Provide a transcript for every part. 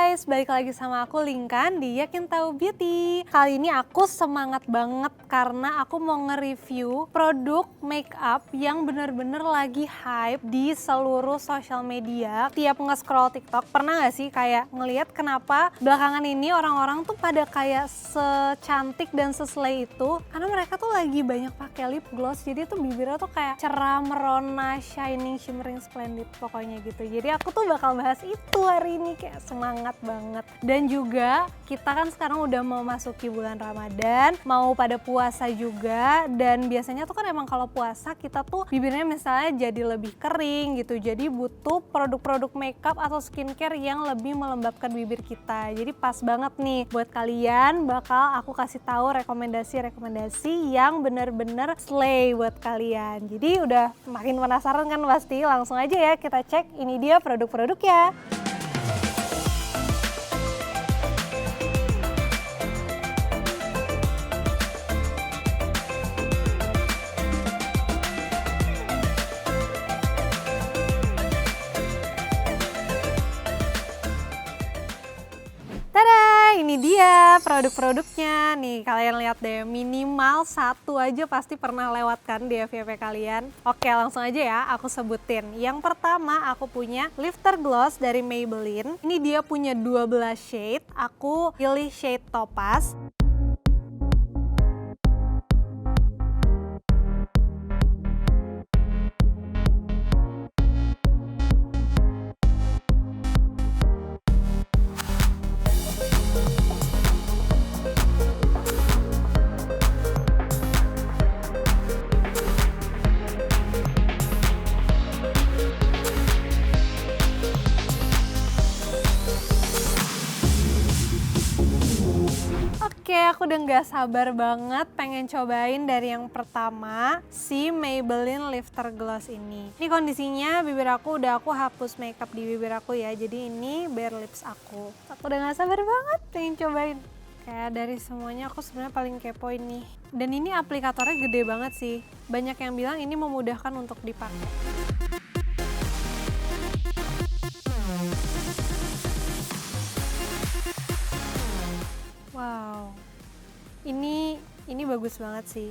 guys, balik lagi sama aku Lingkan di Yakin Tahu Beauty. Kali ini aku semangat banget karena aku mau nge-review produk makeup yang bener-bener lagi hype di seluruh sosial media. Tiap nge-scroll TikTok, pernah gak sih kayak ngeliat kenapa belakangan ini orang-orang tuh pada kayak secantik dan seslay itu? Karena mereka tuh lagi banyak pakai lip gloss, jadi tuh bibirnya tuh kayak cerah, merona, shining, shimmering, splendid pokoknya gitu. Jadi aku tuh bakal bahas itu hari ini, kayak semangat banget. Dan juga kita kan sekarang udah mau masuki bulan Ramadan, mau pada puasa juga, dan biasanya tuh kan emang kalau puasa kita tuh bibirnya misalnya jadi lebih kering gitu, jadi butuh produk-produk makeup atau skincare yang lebih melembabkan bibir kita. Jadi pas banget nih buat kalian, bakal aku kasih tahu rekomendasi-rekomendasi yang bener-bener slay buat kalian. Jadi udah makin penasaran kan pasti, langsung aja ya kita cek ini dia produk-produknya. Tada, ini dia produk-produknya. Nih kalian lihat deh, minimal satu aja pasti pernah lewatkan di FYP kalian. Oke, langsung aja ya aku sebutin. Yang pertama aku punya lifter gloss dari Maybelline. Ini dia punya 12 shade. Aku pilih shade Topaz. Oke, aku udah gak sabar banget pengen cobain dari yang pertama, si Maybelline Lifter Gloss ini. Ini kondisinya bibir aku aku hapus makeup di bibir aku ya, jadi ini bare lips aku. Aku udah gak sabar banget pengen cobain. Kayak dari semuanya aku sebenarnya paling kepo ini. Dan ini aplikatornya gede banget sih. Banyak yang bilang ini memudahkan untuk dipakai. Wow, ini bagus banget sih.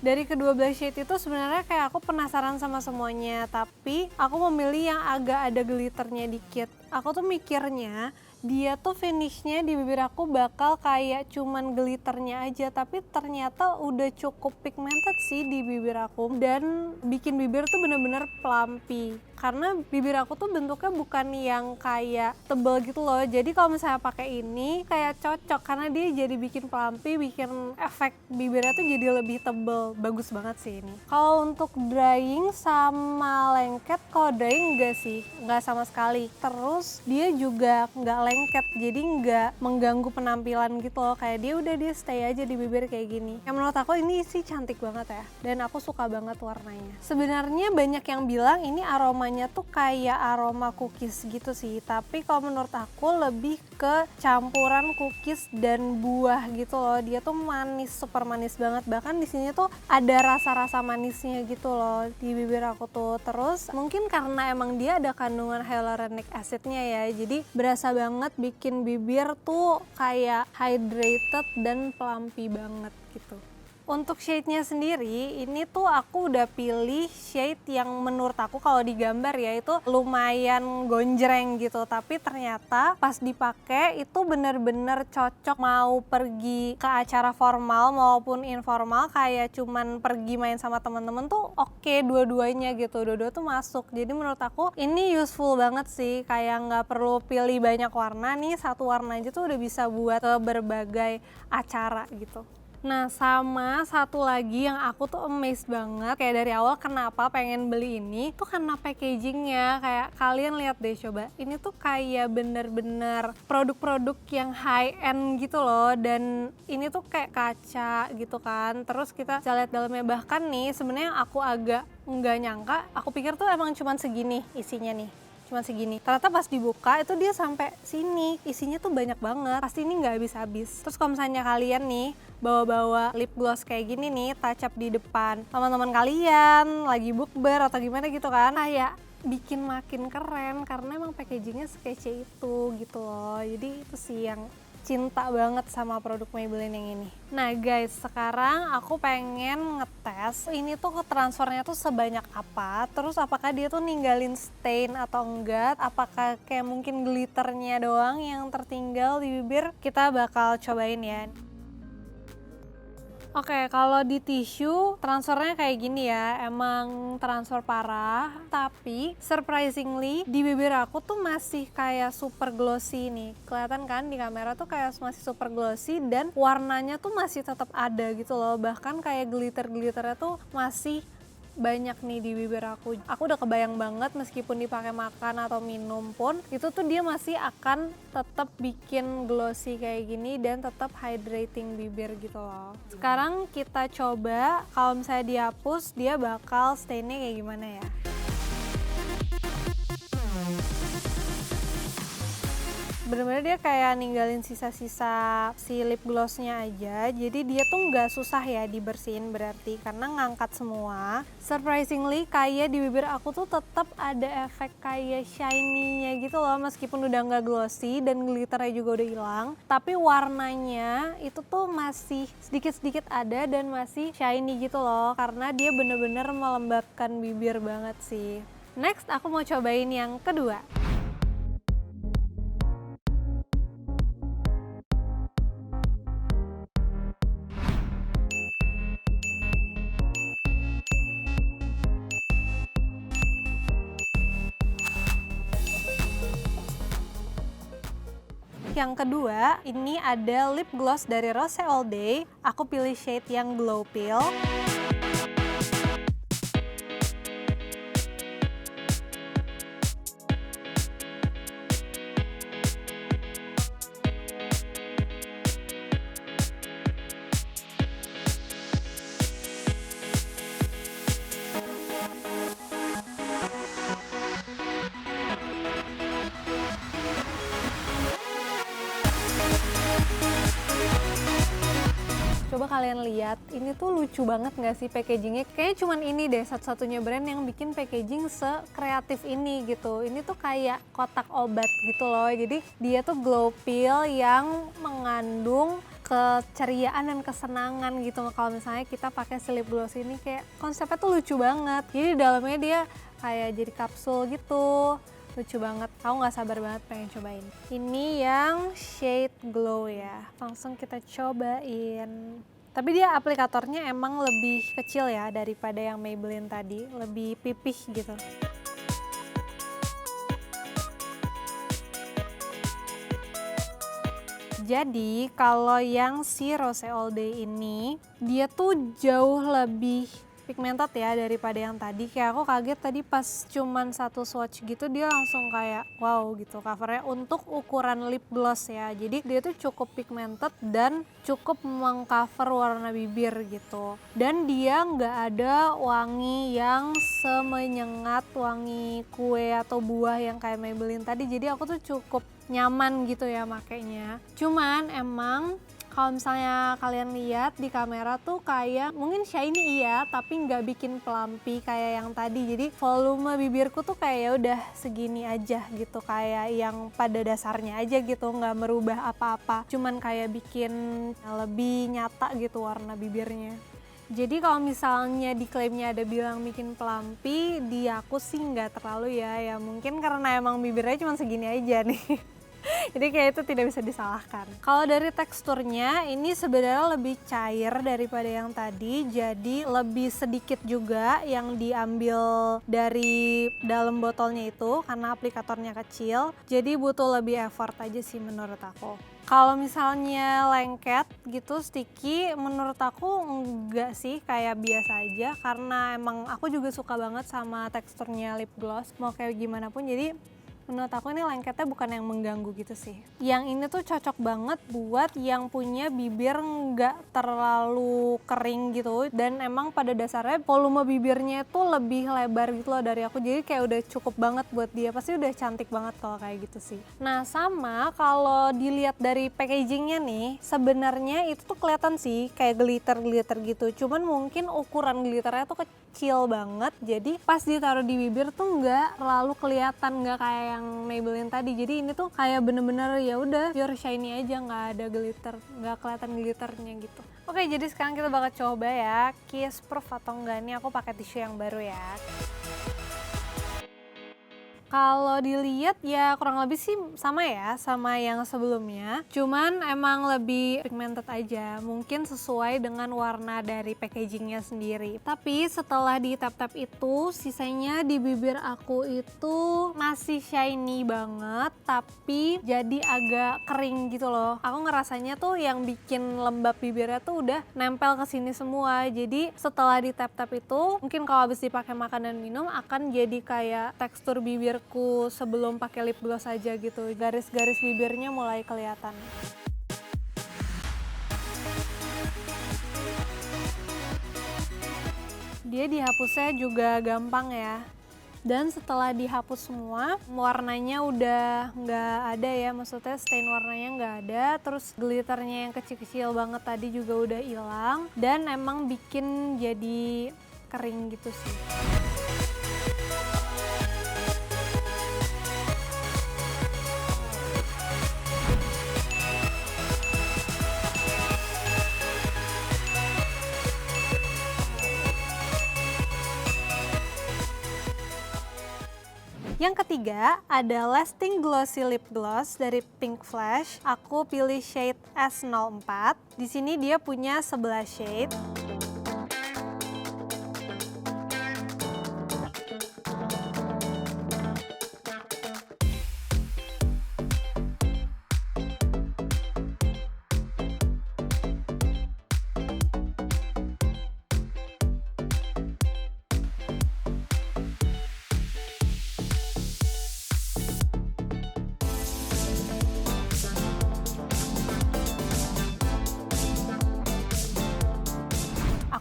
Dari kedua blush shade itu sebenarnya kayak aku penasaran sama semuanya, tapi aku memilih yang agak ada glitternya dikit. Aku tuh mikirnya dia tuh finishnya di bibir aku bakal kayak cuman glitternya aja, tapi ternyata udah cukup pigmented sih di bibir aku dan bikin bibir tuh bener-bener plumpy. Karena bibir aku tuh bentuknya bukan yang kayak tebel gitu loh, jadi kalau misalnya pakai ini kayak cocok karena dia jadi bikin plumpy, bikin efek bibirnya tuh jadi lebih tebel. Bagus banget sih ini. Kalau untuk drying sama lengket, kalau drying enggak sih, enggak sama sekali. Terus dia juga enggak lengket, jadi enggak mengganggu penampilan gitu loh, kayak dia stay aja di bibir kayak gini. Yang menurut aku ini sih cantik banget ya, dan aku suka banget warnanya. Sebenarnya banyak yang bilang ini aromanya tuh kayak aroma cookies gitu sih, tapi kalau menurut aku lebih ke campuran cookies dan buah gitu loh. Dia tuh manis, super manis banget, bahkan di sini tuh ada rasa-rasa manisnya gitu loh di bibir aku tuh. Terus mungkin karena emang dia ada kandungan hyaluronic acidnya ya, jadi berasa banget bikin bibir tuh kayak hydrated dan plumpy banget gitu. Untuk shade-nya sendiri, ini tuh aku udah pilih shade yang menurut aku kalau digambar ya itu lumayan gonjreng gitu. Tapi ternyata pas dipakai itu bener-bener cocok mau pergi ke acara formal maupun informal, kayak cuman pergi main sama temen-temen tuh oke dua-duanya gitu. Dua-dua tuh masuk. Jadi menurut aku ini useful banget sih, kayak nggak perlu pilih banyak warna nih, satu warna aja tuh udah bisa buat ke berbagai acara gitu. Nah, sama satu lagi yang aku tuh amazed banget, kayak dari awal kenapa pengen beli ini tuh karena packagingnya. Kayak kalian lihat deh coba, ini tuh kayak bener-bener produk-produk yang high end gitu loh, dan ini tuh kayak kaca gitu kan. Terus kita bisa lihat dalamnya, bahkan nih sebenarnya aku agak nggak nyangka, aku pikir tuh emang cuman segini isinya nih, cuma segini. Ternyata pas dibuka itu dia sampai sini, isinya tuh banyak banget. Pasti ini nggak habis-habis. Terus kalau misalnya kalian nih bawa-bawa lip gloss kayak gini nih, touch up di depan teman-teman kalian lagi bukber atau gimana gitu kan, kayak bikin makin keren karena emang packagingnya sekece itu gitu loh. Jadi itu sih yang cinta banget sama produk Maybelline yang ini. Nah guys, sekarang aku pengen ngetes ini tuh transfernya tuh sebanyak apa, terus apakah dia tuh ninggalin stain atau enggak, apakah kayak mungkin glitternya doang yang tertinggal di bibir. Kita bakal cobain ya. Oke, kalau di tisu transfernya kayak gini ya, emang transfer parah, tapi surprisingly di bibir aku tuh masih kayak super glossy nih. Kelihatan kan di kamera tuh kayak masih super glossy dan warnanya tuh masih tetap ada gitu loh. Bahkan kayak glitter-glitternya tuh masih banyak nih di bibir aku. Aku udah kebayang banget meskipun dipakai makan atau minum pun itu tuh dia masih akan tetap bikin glossy kayak gini dan tetap hydrating bibir gitu loh. Sekarang kita coba kalau misalnya dihapus dia bakal stainnya kayak gimana ya. Bener-bener dia kayak ninggalin sisa-sisa si lip glossnya aja, jadi dia tuh nggak susah ya dibersihin berarti karena ngangkat semua. Surprisingly kayak di bibir aku tuh tetap ada efek kayak shiny-nya gitu loh, meskipun udah nggak glossy dan glitternya juga udah hilang, tapi warnanya itu tuh masih sedikit-sedikit ada dan masih shiny gitu loh, karena dia bener-bener melembabkan bibir banget sih. Next aku mau cobain yang kedua. Yang kedua, ini ada lip gloss dari Rose All Day. Aku pilih shade yang Glow Peel. Coba kalian lihat, ini tuh lucu banget nggak sih packagingnya? Kayaknya cuman ini deh satu-satunya brand yang bikin packaging sekreatif ini gitu. Ini tuh kayak kotak obat gitu loh. Jadi dia tuh glow peel yang mengandung keceriaan dan kesenangan gitu. Kalau misalnya kita pakai si lip gloss ini, kayak konsepnya tuh lucu banget. Jadi di dalamnya dia kayak jadi kapsul gitu. Lucu banget, aku nggak sabar banget pengen cobain. Ini yang shade glow ya, langsung kita cobain. Tapi dia aplikatornya emang lebih kecil ya daripada yang Maybelline tadi, lebih pipih gitu. Jadi kalau yang si Rose All Day ini, dia tuh jauh lebih pigmented ya daripada yang tadi. Kayak aku kaget tadi pas cuman satu swatch gitu dia langsung kayak wow gitu covernya untuk ukuran lip gloss ya. Jadi dia tuh cukup pigmented dan cukup mengcover warna bibir gitu. Dan dia nggak ada wangi yang semenyengat wangi kue atau buah yang kayak Maybelline tadi. Jadi aku tuh cukup nyaman gitu ya makainya. Cuman emang kalau misalnya kalian lihat di kamera tuh kayak mungkin shiny iya, tapi nggak bikin pelampi kayak yang tadi. Jadi volume bibirku tuh kayak ya udah segini aja gitu, kayak yang pada dasarnya aja gitu, nggak merubah apa-apa. Cuman kayak bikin lebih nyata gitu warna bibirnya. Jadi kalau misalnya diklaimnya ada bilang bikin pelampi, di aku sih nggak terlalu ya mungkin karena emang bibirnya cuma segini aja nih. Jadi kayak itu tidak bisa disalahkan. Kalau dari teksturnya ini sebenarnya lebih cair daripada yang tadi, jadi lebih sedikit juga yang diambil dari dalam botolnya itu karena aplikatornya kecil. Jadi butuh lebih effort aja sih menurut aku. Kalau misalnya lengket gitu sticky, menurut aku enggak sih, kayak biasa aja karena emang aku juga suka banget sama teksturnya lip gloss mau kayak gimana pun. Jadi menurut aku ini lengketnya bukan yang mengganggu gitu sih. Yang ini tuh cocok banget buat yang punya bibir nggak terlalu kering gitu. Dan emang pada dasarnya volume bibirnya tuh lebih lebar gitu loh dari aku. Jadi kayak udah cukup banget buat dia. Pasti udah cantik banget kalau kayak gitu sih. Nah sama kalau dilihat dari packagingnya nih, sebenarnya itu tuh kelihatan sih kayak glitter-glitter gitu. Cuman mungkin ukuran glitternya tuh kecil banget, jadi pas ditaruh di bibir tuh nggak terlalu kelihatan, nggak kayak yang Maybelline tadi. Jadi ini tuh kayak bener-bener ya udah pure shiny aja, nggak ada glitter, nggak kelihatan glitternya gitu. Oke, jadi sekarang kita bakal coba ya kiss proof atau enggak. Ini aku pakai tisu yang baru ya. Kalau dilihat ya kurang lebih sih sama ya, sama yang sebelumnya. Cuman emang lebih pigmented aja, mungkin sesuai dengan warna dari packagingnya sendiri. Tapi setelah di tap-tap itu, sisanya di bibir aku itu masih shiny banget, tapi jadi agak kering gitu loh. Aku ngerasanya tuh yang bikin lembab bibirnya tuh udah nempel ke sini semua. Jadi setelah di tap-tap itu, mungkin kalau habis dipakai makan dan minum akan jadi kayak tekstur bibir sebelum pakai lip gloss aja gitu. Garis-garis bibirnya mulai kelihatan. Dia dihapusnya juga gampang ya. Dan setelah dihapus semua, warnanya udah nggak ada ya, maksudnya stain warnanya nggak ada, terus glitternya yang kecil-kecil banget tadi juga udah hilang, dan emang bikin jadi kering gitu sih. Yang ketiga ada Lasting Glossy Lip Gloss dari Pink Flash. Aku pilih shade S04. Di sini dia punya 11 shade.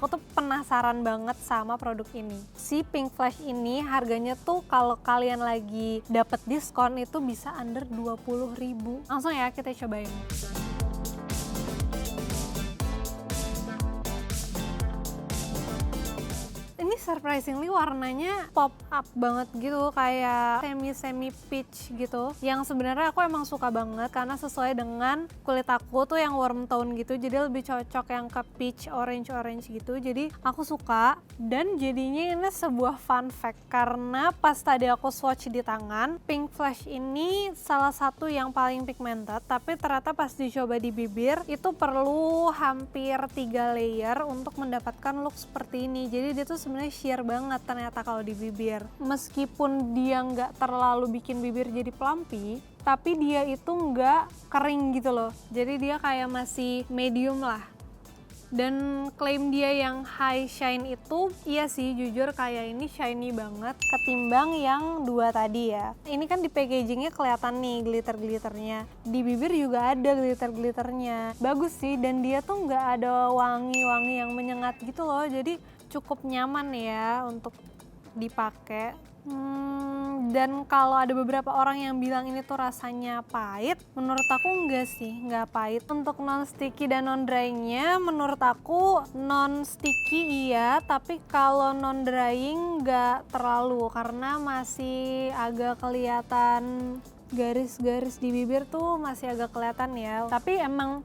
Aku tuh penasaran banget sama produk ini. Si Pink Flash ini harganya tuh kalau kalian lagi dapet diskon itu bisa under 20.000. Langsung ya kita cobain. Ini surprisingly warnanya pop up banget gitu, kayak semi peach gitu, yang sebenarnya aku emang suka banget karena sesuai dengan kulit aku tuh yang warm tone gitu, jadi lebih cocok yang ke peach orange gitu, jadi aku suka. Dan jadinya ini sebuah fun fact karena pas tadi aku swatch di tangan, Pink Flash ini salah satu yang paling pigmented, tapi ternyata pas dicoba di bibir itu perlu hampir 3 layer untuk mendapatkan look seperti ini. Jadi dia tuh sebenarnya sheer banget ternyata kalau di bibir. Meskipun dia nggak terlalu bikin bibir jadi plumpy, tapi dia itu nggak kering gitu loh. Jadi dia kayak masih medium lah. Dan klaim dia yang high shine itu, iya sih jujur kayak ini shiny banget ketimbang yang dua tadi ya. Ini kan di packagingnya kelihatan nih glitter-glitternya. Di bibir juga ada glitter-glitternya. Bagus sih, dan dia tuh nggak ada wangi-wangi yang menyengat gitu loh. Jadi cukup nyaman ya untuk dipakai. Dan kalau ada beberapa orang yang bilang ini tuh rasanya pahit, menurut aku enggak sih, enggak pahit. Untuk non sticky dan non dryingnya, menurut aku non sticky iya, tapi kalau non drying enggak terlalu karena masih agak kelihatan garis-garis di bibir tuh masih agak kelihatan ya. Tapi emang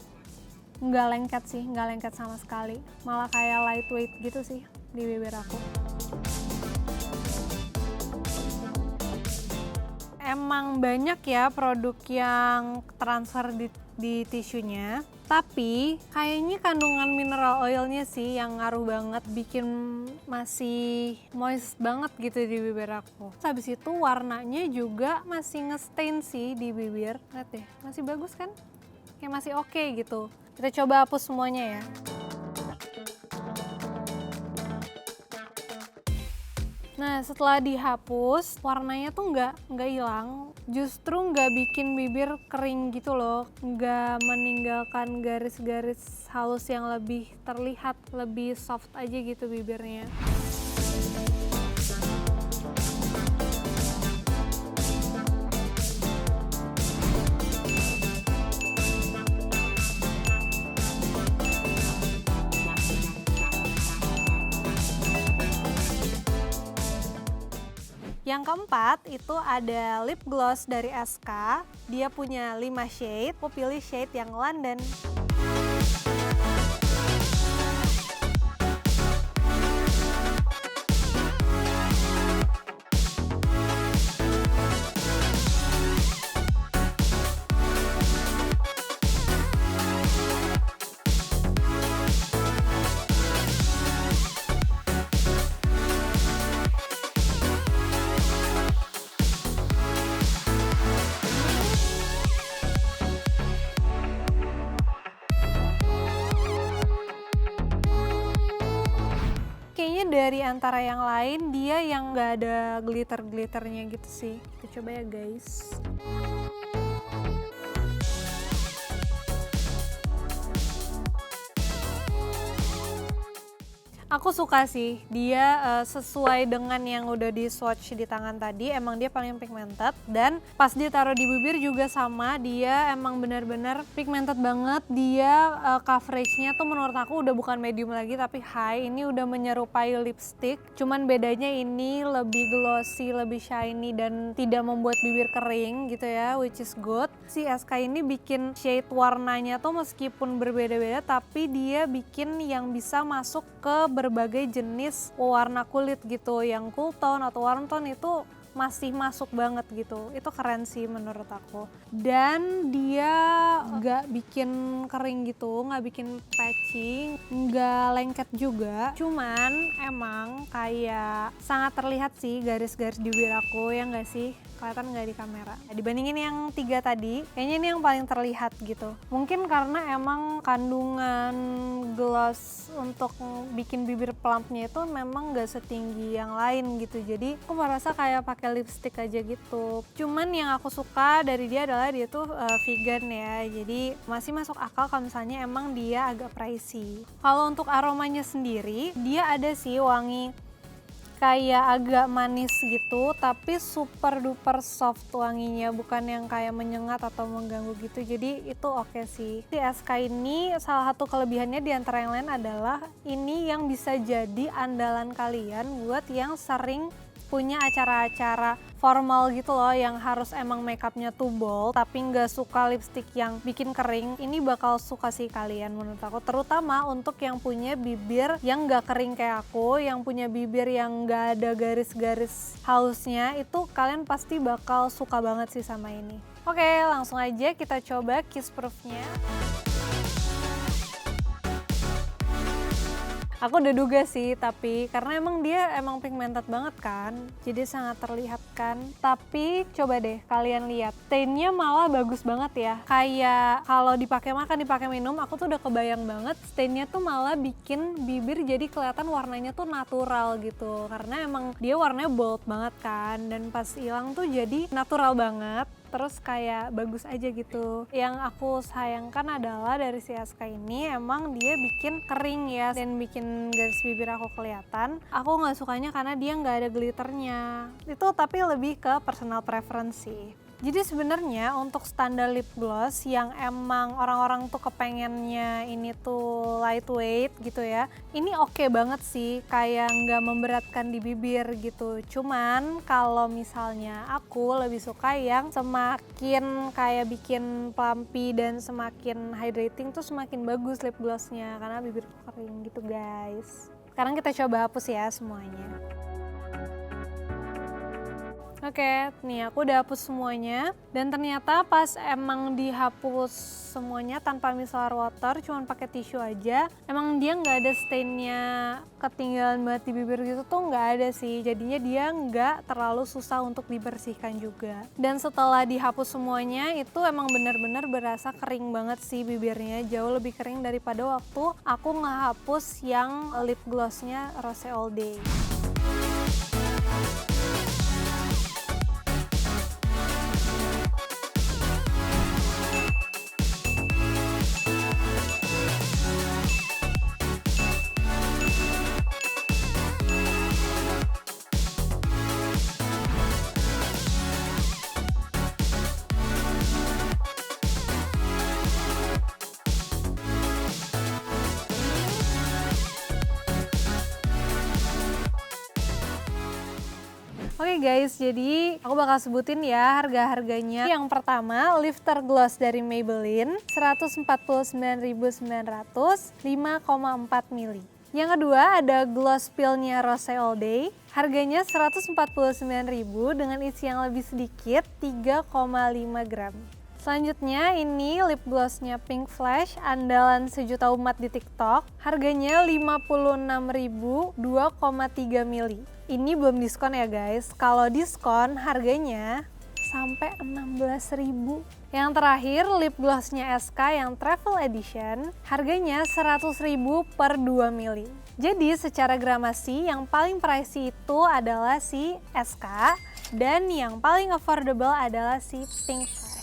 nggak lengket sih, nggak lengket sama sekali, malah kayak lightweight gitu sih di bibir aku. Emang banyak ya produk yang transfer di tisunya, tapi kayaknya kandungan mineral oilnya sih yang ngaruh banget, bikin masih moist banget gitu di bibir aku. Habis itu warnanya juga masih ngestain sih di bibir, lihat deh, masih bagus kan, kayak masih oke gitu. Kita coba hapus semuanya ya. Nah, setelah dihapus, warnanya tuh nggak hilang, justru nggak bikin bibir kering gitu loh, nggak meninggalkan garis-garis halus yang lebih terlihat, lebih soft aja gitu bibirnya. Yang keempat itu ada lip gloss dari SK. Dia punya 5 shade. Aku pilih shade yang London. Kayaknya dari antara yang lain dia yang nggak ada glitter-glitternya gitu sih. Kita coba ya guys. Aku suka sih, dia sesuai dengan yang udah di swatch di tangan tadi, emang dia paling pigmented, dan pas ditaruh di bibir juga sama, dia emang bener-bener pigmented banget. Dia coveragenya tuh menurut aku udah bukan medium lagi tapi high, ini udah menyerupai lipstick, cuman bedanya ini lebih glossy, lebih shiny, dan tidak membuat bibir kering gitu ya, which is good. Si SK ini bikin shade warnanya tuh meskipun berbeda-beda, tapi dia bikin yang bisa masuk ke berbagai jenis warna kulit gitu, yang cool tone atau warm tone itu masih masuk banget gitu. Itu keren sih menurut aku. Dan dia nggak bikin kering gitu, nggak bikin patchy, nggak lengket juga. Cuman emang kayak sangat terlihat sih garis-garis di bibir aku, ya nggak sih? Kelihatan nggak di kamera? Dibandingin yang 3 tadi, kayaknya ini yang paling terlihat gitu. Mungkin karena emang kandungan gloss untuk bikin bibir plumpnya itu memang nggak setinggi yang lain gitu. Jadi aku merasa kayak pakai lipstick aja gitu. Cuman yang aku suka dari dia adalah dia tuh vegan ya. Jadi masih masuk akal kalau misalnya emang dia agak pricey. Kalau untuk aromanya sendiri, dia ada sih wangi kayak agak manis gitu, tapi super duper soft wanginya, bukan yang kayak menyengat atau mengganggu gitu. Jadi itu oke sih. Si SK ini salah satu kelebihannya di antara yang lain adalah ini yang bisa jadi andalan kalian buat yang sering punya acara-acara formal gitu loh, yang harus emang makeupnya tuh bold tapi nggak suka lipstick yang bikin kering. Ini bakal suka sih kalian menurut aku, terutama untuk yang punya bibir yang nggak kering kayak aku, yang punya bibir yang nggak ada garis-garis halusnya, itu kalian pasti bakal suka banget sih sama ini. Oke, langsung aja kita coba kiss proofnya. Aku udah duga sih, tapi karena emang dia emang pigmented banget kan, jadi sangat terlihat kan. Tapi coba deh kalian lihat, stainnya malah bagus banget ya. Kayak kalau dipakai makan, dipakai minum, aku tuh udah kebayang banget stainnya tuh malah bikin bibir jadi kelihatan warnanya tuh natural gitu. Karena emang dia warnanya bold banget kan, dan pas hilang tuh jadi natural banget. Terus kayak bagus aja gitu. Yang aku sayangkan adalah dari si SK ini emang dia bikin kering ya, dan bikin garis bibir aku kelihatan. Aku nggak sukanya karena dia nggak ada glitternya. Itu tapi lebih ke personal preference sih. Jadi sebenarnya untuk standar lip gloss yang emang orang-orang tuh kepengennya ini tuh lightweight gitu ya, ini oke banget sih, kayak nggak memberatkan di bibir gitu. Cuman kalau misalnya aku lebih suka yang semakin kayak bikin plumpy dan semakin hydrating tuh semakin bagus lip glossnya, karena bibirku kering gitu guys. Sekarang kita coba hapus ya semuanya. Oke, nih aku udah hapus semuanya, dan ternyata pas emang dihapus semuanya tanpa micellar water, cuman pakai tisu aja, emang dia nggak ada stainnya ketinggalan banget di bibir gitu tuh, nggak ada sih. Jadinya dia nggak terlalu susah untuk dibersihkan juga. Dan setelah dihapus semuanya itu emang bener-bener berasa kering banget sih bibirnya, jauh lebih kering daripada waktu aku ngehapus yang lip glossnya Rose All Day. Oke guys, jadi aku bakal sebutin ya harga-harganya. Yang pertama, Lifter Gloss dari Maybelline, 149.900, 5,4 mili. Yang kedua ada gloss pillnya Rose All Day, harganya 149.000 dengan isi yang lebih sedikit, 3,5 gram. Selanjutnya ini lip glossnya Pink Flash, andalan sejuta umat di TikTok, harganya 56.000, 2,3 mili. Ini belum diskon ya guys, kalau diskon harganya sampai 16.000. Yang terakhir lip glossnya SK yang Travel Edition, harganya 100.000 per 2 mili. Jadi secara gramasi yang paling pricey itu adalah si SK dan yang paling affordable adalah si Pink Flash.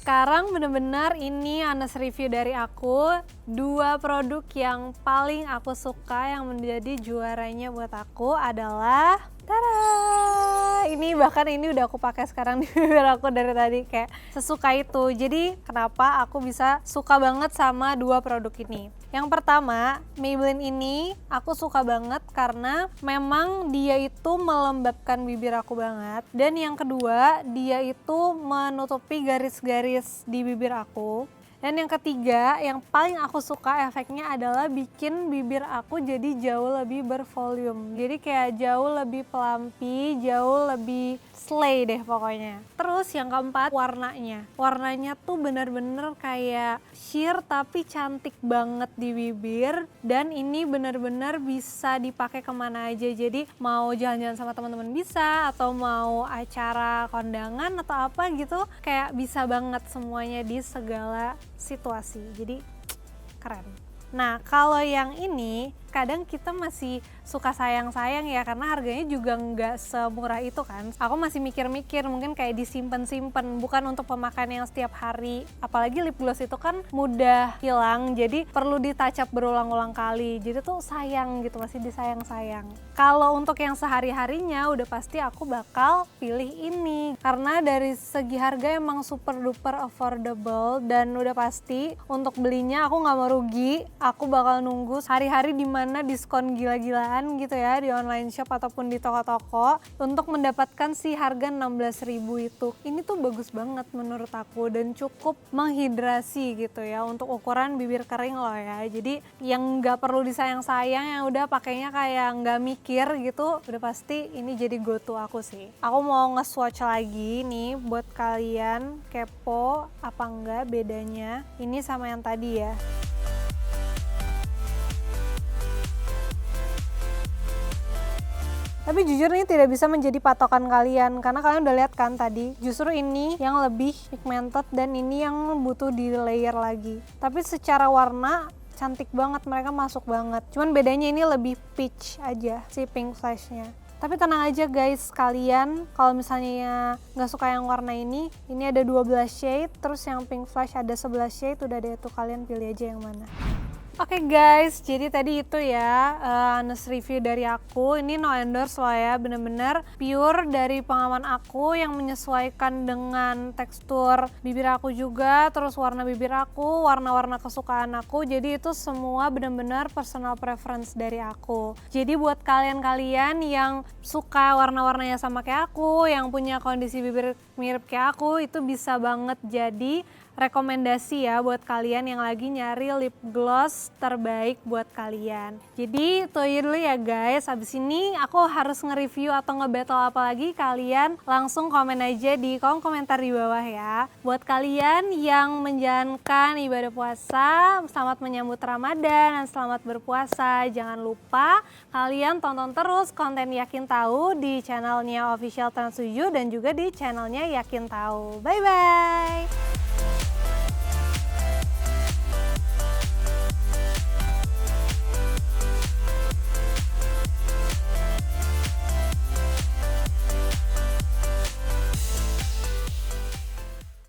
Sekarang bener-bener ini honest review dari aku, 2 produk yang paling aku suka yang menjadi juaranya buat aku adalah ini bahkan ini udah aku pakai sekarang di bibir aku dari tadi, kayak sesuka itu. Jadi kenapa aku bisa suka banget sama 2 produk ini? Yang pertama, Maybelline ini aku suka banget karena memang dia itu melembabkan bibir aku banget. Dan yang kedua, dia itu menutupi garis-garis di bibir aku. Dan yang ketiga, yang paling aku suka efeknya adalah bikin bibir aku jadi jauh lebih bervolume. Jadi kayak jauh lebih pelampi, jauh lebih slay deh pokoknya. Terus yang keempat, warnanya. Warnanya tuh bener-bener kayak sheer tapi cantik banget di bibir. Dan ini bener-bener bisa dipakai kemana aja. Jadi mau jalan-jalan sama teman-teman bisa, atau mau acara kondangan atau apa gitu, kayak bisa banget semuanya di segala situasi. Jadi keren. Nah, kalau yang ini kadang kita masih suka sayang-sayang ya, karena harganya juga nggak semurah itu kan. Aku masih mikir-mikir mungkin kayak disimpan-simpan, bukan untuk pemakaian yang setiap hari. Apalagi lip gloss itu kan mudah hilang, jadi perlu di-touch up berulang-ulang kali. Jadi tuh sayang gitu, masih disayang-sayang. Kalau untuk yang sehari-harinya udah pasti aku bakal pilih ini. Karena dari segi harga emang super duper affordable, dan udah pasti untuk belinya aku nggak mau rugi. Aku bakal nunggu hari-hari dimana diskon gila-gilaan gitu ya di online shop ataupun di toko-toko untuk mendapatkan si harga 16.000 itu. Ini tuh bagus banget menurut aku dan cukup menghidrasi gitu ya untuk ukuran bibir kering loh ya. Jadi yang nggak perlu disayang-sayang, yang udah pakainya kayak nggak mikir gitu, udah pasti ini jadi go to aku sih. Aku mau nge-swatch lagi nih buat kalian kepo apa enggak bedanya ini sama yang tadi ya. Tapi jujur ini tidak bisa menjadi patokan kalian, karena kalian udah lihat kan tadi, justru ini yang lebih pigmented dan ini yang butuh di layer lagi. Tapi secara warna cantik banget, mereka masuk banget. Cuman bedanya ini lebih peach aja si Pink Flashnya. Tapi tenang aja guys, kalian kalau misalnya nggak suka yang warna ini ada 12 shade, terus yang Pink Flash ada 11 shade, udah deh tuh kalian pilih aja yang mana. Oke guys, jadi tadi itu ya honest review dari aku. Ini no endorse loh ya, bener-bener pure dari pengalaman aku yang menyesuaikan dengan tekstur bibir aku juga, terus warna bibir aku, warna-warna kesukaan aku. Jadi itu semua bener-bener personal preference dari aku. Jadi buat kalian-kalian yang suka warna-warnanya sama kayak aku, yang punya kondisi bibir mirip kayak aku, itu bisa banget jadi rekomendasi ya buat kalian yang lagi nyari lip gloss terbaik buat kalian. Jadi itu aja dulu ya guys. Habis ini aku harus nge-review atau nge-battle apa lagi, kalian langsung komen aja di kolom komentar di bawah ya. Buat kalian yang menjalankan ibadah puasa, selamat menyambut Ramadan dan selamat berpuasa. Jangan lupa kalian tonton terus konten Yakin Tahu di channelnya Official Trans 7 dan juga di channelnya Yakin Tahu. Bye bye.